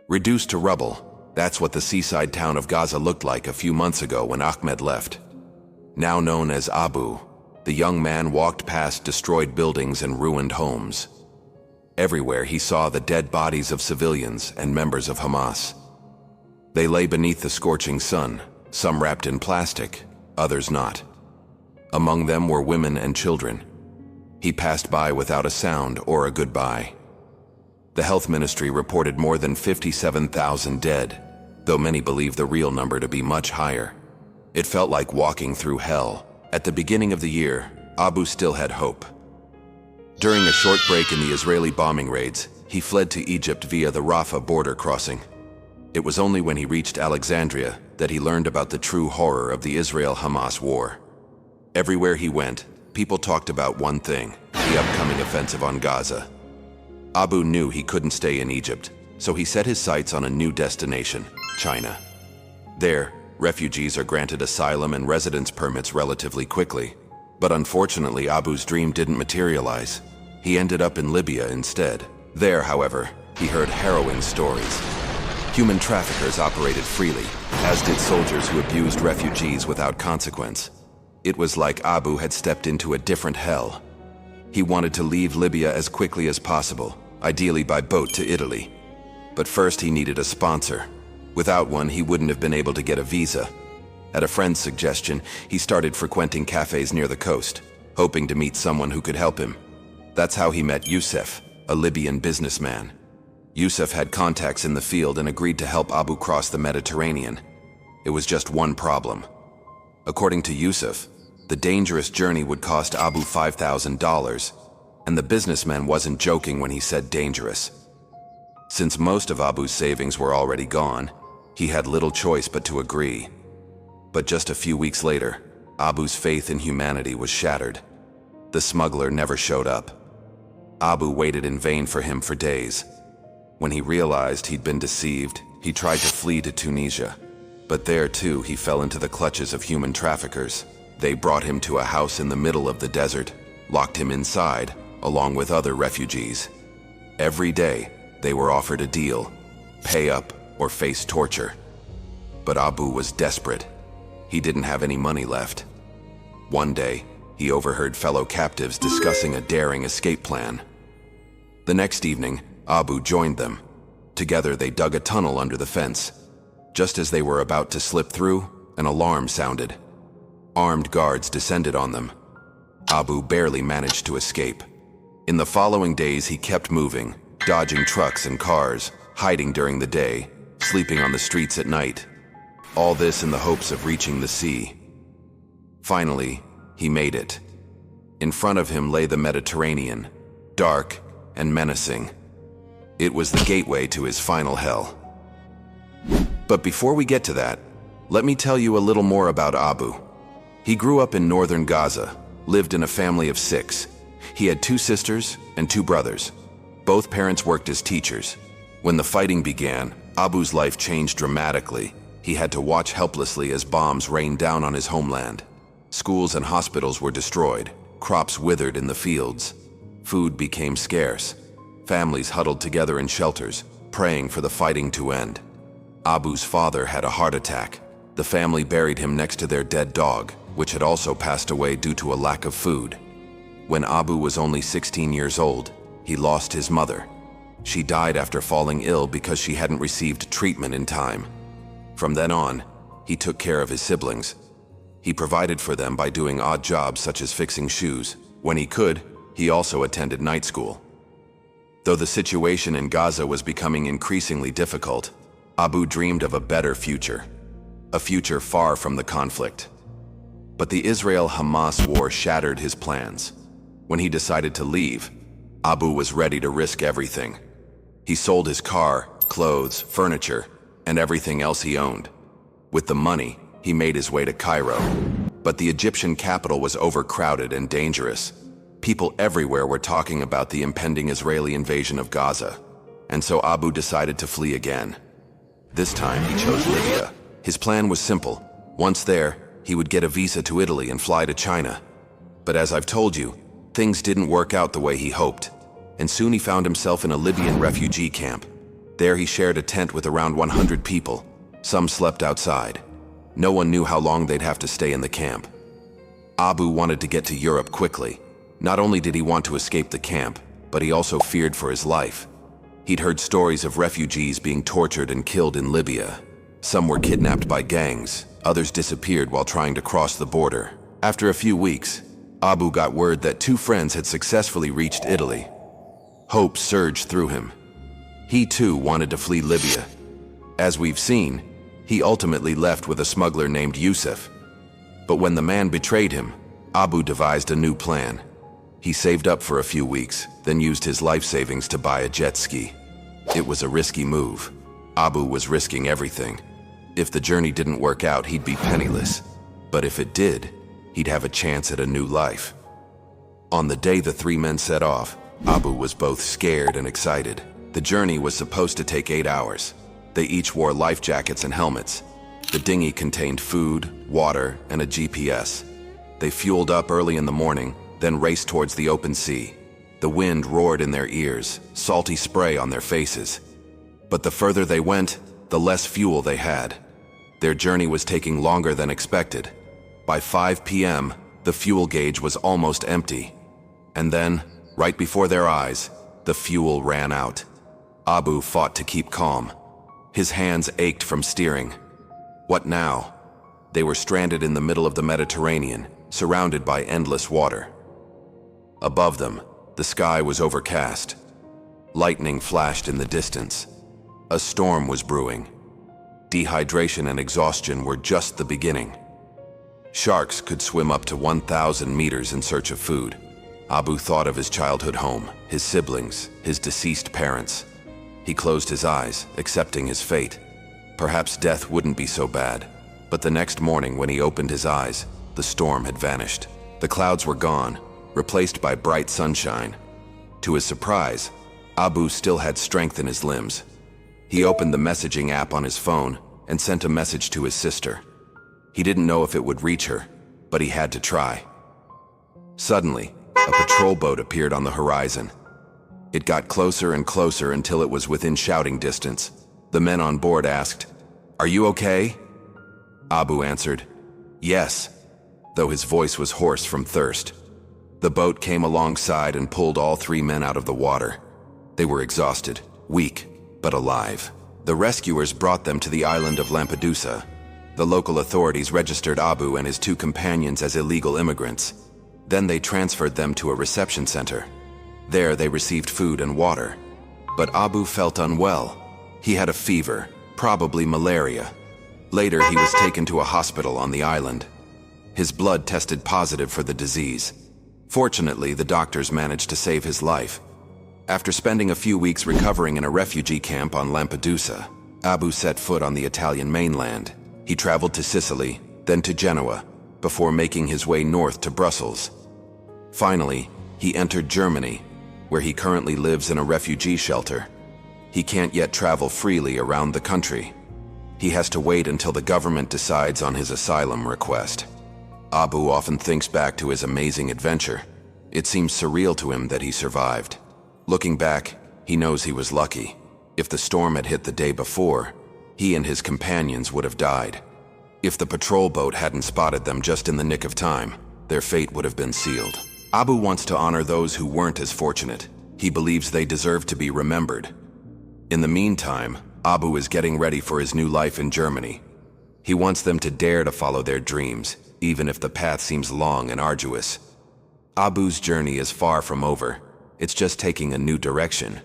Reduced to rubble, that's what the seaside town of Gaza looked like a few months ago when Ahmed left. Now known as Abu, the young man walked past destroyed buildings and ruined homes. Everywhere he saw the dead bodies of civilians and members of Hamas. They lay beneath the scorching sun, some wrapped in plastic, others not. Among them were women and children. He passed by without a sound or a goodbye. The health ministry reported more than 57,000 dead, though many believe the real number to be much higher. It felt like walking through hell. At the beginning of the year, Abu still had hope. During a short break in the Israeli bombing raids, he fled to Egypt via the Rafah border crossing. It was only when he reached Alexandria that he learned about the true horror of the Israel-Hamas war. Everywhere he went, people talked about one thing: the upcoming offensive on Gaza. Abu knew he couldn't stay in Egypt, so he set his sights on a new destination: China. There, refugees are granted asylum and residence permits relatively quickly. But unfortunately, Abu's dream didn't materialize. He ended up in Libya instead. There, however, he heard harrowing stories. Human traffickers operated freely, as did soldiers who abused refugees without consequence. It was like Abu had stepped into a different hell. He wanted to leave Libya as quickly as possible, ideally by boat to Italy. But first he needed a sponsor. Without one, he wouldn't have been able to get a visa. At a friend's suggestion, he started frequenting cafes near the coast, hoping to meet someone who could help him. That's how he met Youssef, a Libyan businessman. Youssef had contacts in the field and agreed to help Abu cross the Mediterranean. It was just one problem. According to Youssef, the dangerous journey would cost Abu $5,000, and the businessman wasn't joking when he said dangerous. Since most of Abu's savings were already gone, he had little choice but to agree. But just a few weeks later, Abu's faith in humanity was shattered. The smuggler never showed up. Abu waited in vain for him for days. When he realized he'd been deceived, he tried to flee to Tunisia. But there too, he fell into the clutches of human traffickers. They brought him to a house in the middle of the desert, locked him inside, along with other refugees. Every day, they were offered a deal: pay up or face torture. But Abu was desperate. He didn't have any money left. One day, he overheard fellow captives discussing a daring escape plan. The next evening, Abu joined them. Together, they dug a tunnel under the fence. Just as they were about to slip through, an alarm sounded. Armed guards descended on them. Abu barely managed to escape. In the following days, he kept moving, dodging trucks and cars, hiding during the day, sleeping on the streets at night. All this in the hopes of reaching the sea. Finally, he made it. In front of him lay the Mediterranean, dark and menacing. It was the gateway to his final hell. But before we get to that, let me tell you a little more about Abu. He grew up in northern Gaza, lived in a family of 6. He had 2 sisters and 2 brothers. Both parents worked as teachers. When the fighting began, Abu's life changed dramatically. He had to watch helplessly as bombs rained down on his homeland. Schools and hospitals were destroyed. Crops withered in the fields. Food became scarce. Families huddled together in shelters, praying for the fighting to end. Abu's father had a heart attack. The family buried him next to their dead dog, which had also passed away due to a lack of food. When Abu was only 16 years old, he lost his mother. She died after falling ill because she hadn't received treatment in time. From then on, he took care of his siblings. He provided for them by doing odd jobs such as fixing shoes. When he could, he also attended night school. Though the situation in Gaza was becoming increasingly difficult, Abu dreamed of a better future. A future far from the conflict. But the Israel-Hamas war shattered his plans. When he decided to leave, Abu was ready to risk everything. He sold his car, clothes, furniture, and everything else he owned. With the money, he made his way to Cairo. But the Egyptian capital was overcrowded and dangerous. People everywhere were talking about the impending Israeli invasion of Gaza. And so Abu decided to flee again. This time he chose Libya. His plan was simple. Once there, he would get a visa to Italy and fly to China. But as I've told you, things didn't work out the way he hoped. And soon he found himself in a Libyan refugee camp. There he shared a tent with around 100 people. Some slept outside. No one knew how long they'd have to stay in the camp. Abu wanted to get to Europe quickly. Not only did he want to escape the camp, but he also feared for his life. He'd heard stories of refugees being tortured and killed in Libya. Some were kidnapped by gangs, others disappeared while trying to cross the border. After a few weeks, Abu got word that 2 friends had successfully reached Italy. Hope surged through him. He too wanted to flee Libya. As we've seen, he ultimately left with a smuggler named Yusuf. But when the man betrayed him, Abu devised a new plan. He saved up for a few weeks, then used his life savings to buy a jet ski. It was a risky move. Abu was risking everything. If the journey didn't work out, he'd be penniless. But if it did, he'd have a chance at a new life. On the day the 3 men set off, Abu was both scared and excited. The journey was supposed to take 8 hours. They each wore life jackets and helmets. The dinghy contained food, water, and a GPS. They fueled up early in the morning, then raced towards the open sea. The wind roared in their ears, salty spray on their faces. But the further they went, the less fuel they had. Their journey was taking longer than expected. By 5 p.m., the fuel gauge was almost empty. And then, right before their eyes, the fuel ran out. Abu fought to keep calm. His hands ached from steering. What now? They were stranded in the middle of the Mediterranean, surrounded by endless water. Above them, the sky was overcast. Lightning flashed in the distance. A storm was brewing. Dehydration and exhaustion were just the beginning. Sharks could swim up to 1,000 meters in search of food. Abu thought of his childhood home, his siblings, his deceased parents. He closed his eyes, accepting his fate. Perhaps death wouldn't be so bad. But the next morning when he opened his eyes, the storm had vanished. The clouds were gone, replaced by bright sunshine. To his surprise, Abu still had strength in his limbs. He opened the messaging app on his phone and sent a message to his sister. He didn't know if it would reach her, but he had to try. Suddenly, a patrol boat appeared on the horizon. It got closer and closer until it was within shouting distance. The men on board asked, "Are you okay?" Abu answered, "Yes," though his voice was hoarse from thirst. The boat came alongside and pulled all 3 men out of the water. They were exhausted, weak, but alive. The rescuers brought them to the island of Lampedusa. The local authorities registered Abu and his 2 companions as illegal immigrants. Then they transferred them to a reception center. There they received food and water. But Abu felt unwell. He had a fever, probably malaria. Later he was taken to a hospital on the island. His blood tested positive for the disease. Fortunately, the doctors managed to save his life. After spending a few weeks recovering in a refugee camp on Lampedusa, Abu set foot on the Italian mainland. He traveled to Sicily, then to Genoa, before making his way north to Brussels. Finally, he entered Germany, where he currently lives in a refugee shelter. He can't yet travel freely around the country. He has to wait until the government decides on his asylum request. Abu often thinks back to his amazing adventure. It seems surreal to him that he survived. Looking back, he knows he was lucky. If the storm had hit the day before, he and his companions would have died. If the patrol boat hadn't spotted them just in the nick of time, their fate would have been sealed. Abu wants to honor those who weren't as fortunate. He believes they deserve to be remembered. In the meantime, Abu is getting ready for his new life in Germany. He wants them to dare to follow their dreams, even if the path seems long and arduous. Abu's journey is far from over. It's just taking a new direction.